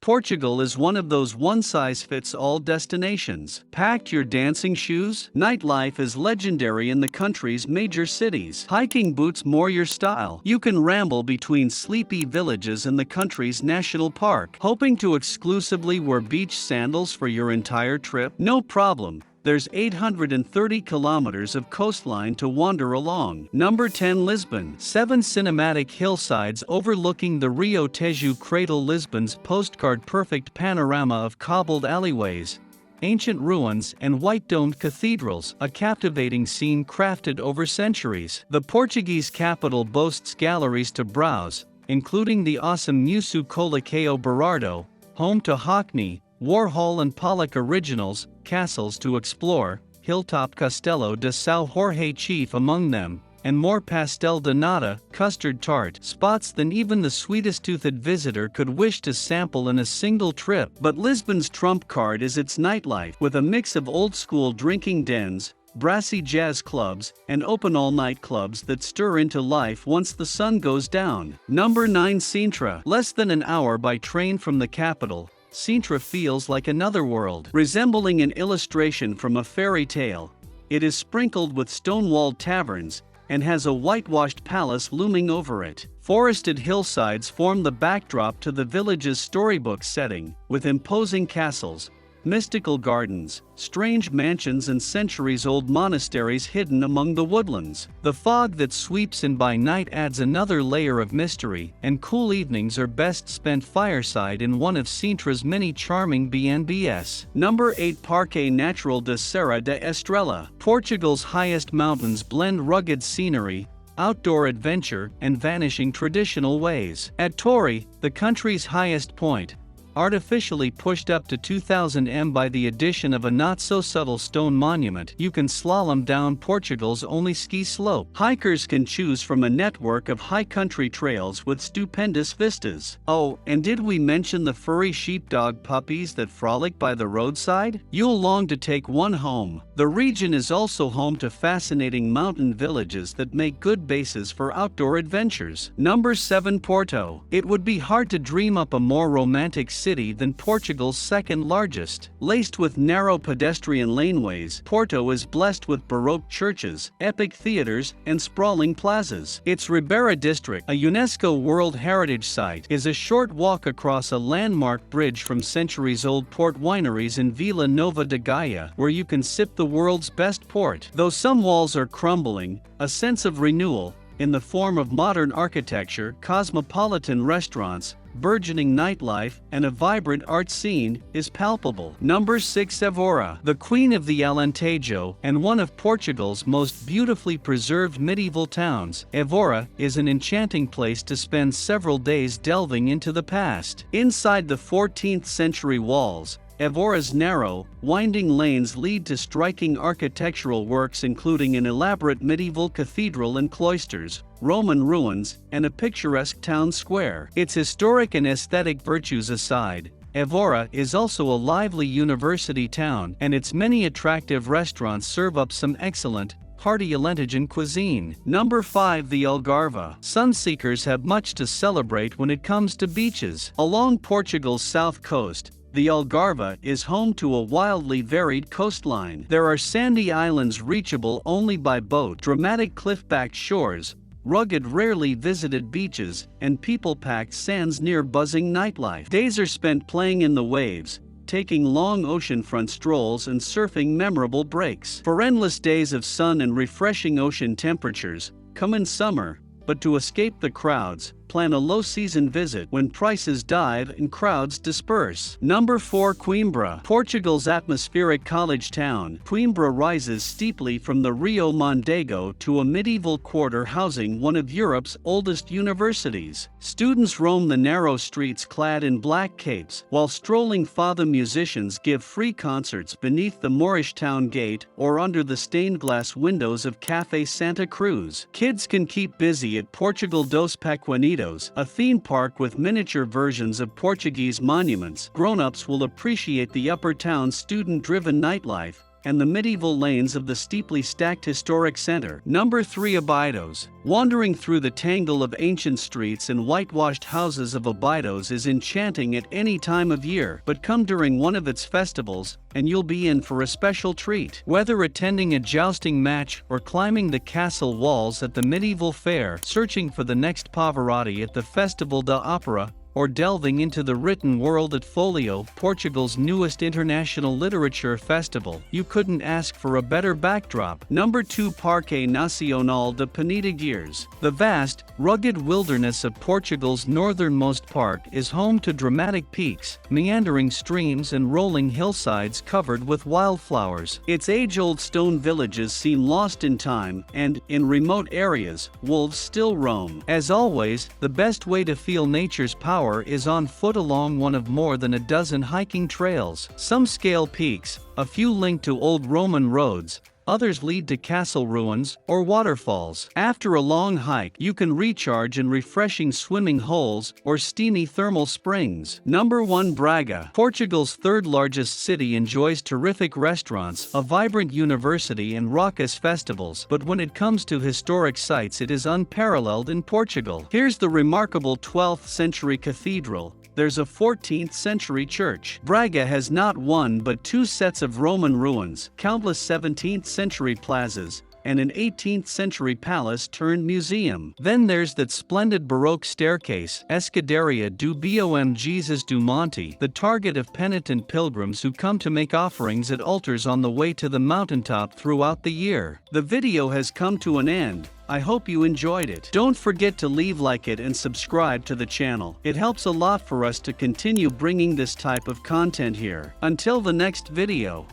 Portugal is one of those one-size-fits-all destinations. Packed your dancing shoes? Nightlife is legendary in the country's major cities. Hiking boots more your style? You can ramble between sleepy villages in the country's national park. Hoping to exclusively wear beach sandals for your entire trip? No problem. There's 830 kilometers of coastline to wander along. Number 10, Lisbon. 7 cinematic hillsides overlooking the Rio Tejo cradle Lisbon's postcard-perfect panorama of cobbled alleyways, ancient ruins and white-domed cathedrals, a captivating scene crafted over centuries. The Portuguese capital boasts galleries to browse, including the awesome Museu Coliceu Berardo, home to Hockney, Warhol and Pollock originals, castles to explore, Hilltop Castelo de São Jorge chief among them, and more pastel de nata, custard tart spots than even the sweetest-toothed visitor could wish to sample in a single trip. But Lisbon's trump card is its nightlife, with a mix of old-school drinking dens, brassy jazz clubs, and open all-night clubs that stir into life once the sun goes down. Number 9, Sintra. Less than an hour by train from the capital, Sintra feels like another world. Resembling an illustration from a fairy tale, it is sprinkled with stone-walled taverns and has a whitewashed palace looming over it. Forested hillsides form the backdrop to the village's storybook setting, with imposing castles, mystical gardens, strange mansions and centuries-old monasteries hidden among the woodlands. The fog that sweeps in by night adds another layer of mystery, and cool evenings are best spent fireside in one of Sintra's many charming B&Bs. Number 8, Parque Nacional de Serra de Estrella. Portugal's highest mountains blend rugged scenery, outdoor adventure, and vanishing traditional ways. At Torre, the country's highest point, artificially pushed up to 2,000 m by the addition of a not-so-subtle stone monument, you can slalom down Portugal's only ski slope. Hikers can choose from a network of high-country trails with stupendous vistas. Oh, and did we mention the furry sheepdog puppies that frolic by the roadside? You'll long to take one home. The region is also home to fascinating mountain villages that make good bases for outdoor adventures. Number 7, Porto. It would be hard to dream up a more romantic city than Portugal's second largest. Laced with narrow pedestrian laneways, Porto is blessed with Baroque churches, epic theaters, and sprawling plazas. Its Ribeira district, a UNESCO World Heritage Site, is a short walk across a landmark bridge from centuries-old port wineries in Vila Nova de Gaia, where you can sip the world's best port. Though some walls are crumbling, a sense of renewal, in the form of modern architecture, cosmopolitan restaurants, burgeoning nightlife, and a vibrant art scene, is palpable. Number 6, Évora. The queen of the Alentejo, and one of Portugal's most beautifully preserved medieval towns, Évora is an enchanting place to spend several days delving into the past. Inside the 14th century walls, Évora's narrow, winding lanes lead to striking architectural works including an elaborate medieval cathedral and cloisters, Roman ruins, and a picturesque town square. Its historic and aesthetic virtues aside, Évora is also a lively university town, and its many attractive restaurants serve up some excellent, hearty Alentejan cuisine. Number 5, the Algarve. Sunseekers have much to celebrate when it comes to beaches. Along Portugal's south coast, the Algarve is home to a wildly varied coastline. There are sandy islands reachable only by boat, dramatic cliff-backed shores, rugged rarely visited beaches, and people-packed sands near buzzing nightlife. Days are spent playing in the waves, taking long oceanfront strolls and surfing memorable breaks. For endless days of sun and refreshing ocean temperatures, come in summer, but to escape the crowds, plan a low-season visit when prices dive and crowds disperse. Number 4, Coimbra. Portugal's atmospheric college town, Coimbra rises steeply from the Rio Mondego to a medieval quarter housing one of Europe's oldest universities. Students roam the narrow streets clad in black capes, while strolling fado musicians give free concerts beneath the Moorish town gate or under the stained-glass windows of Café Santa Cruz. Kids can keep busy at Portugal dos Pequenitos, a theme park with miniature versions of Portuguese monuments. Grown-ups will appreciate the upper town's student-driven nightlife, and the medieval lanes of the steeply stacked historic center. Number 3. Abidos. Wandering through the tangle of ancient streets and whitewashed houses of Abidos is enchanting at any time of year, but come during one of its festivals, and you'll be in for a special treat. Whether attending a jousting match or climbing the castle walls at the medieval fair, searching for the next Pavarotti at the Festival da Opera, or delving into the written world at Folio, Portugal's newest international literature festival, you couldn't ask for a better backdrop. Number 2. Parque Nacional de Penedigueiras. The vast, rugged wilderness of Portugal's northernmost park is home to dramatic peaks, meandering streams and rolling hillsides covered with wildflowers. Its age-old stone villages seem lost in time, and, in remote areas, wolves still roam. As always, the best way to feel nature's power is on foot along one of more than a dozen hiking trails. Some scale peaks, a few link to old Roman roads, others lead to castle ruins or waterfalls. After a long hike, you can recharge in refreshing swimming holes or steamy thermal springs. Number 1. Braga. Portugal's third largest city enjoys terrific restaurants, a vibrant university and raucous festivals, but when it comes to historic sites it is unparalleled in Portugal. Here's the remarkable 12th century cathedral. There's a 14th century church. Braga has not one but two sets of Roman ruins, countless 17th century plazas, and an 18th century palace turned museum. Then there's that splendid Baroque staircase, Escadaria do Bom Jesus do Monte, the target of penitent pilgrims who come to make offerings at altars on the way to the mountaintop throughout the year. The video has come to an end. I hope you enjoyed it. Don't forget to like it and subscribe to the channel. It helps a lot for us to continue bringing this type of content here. Until the next video.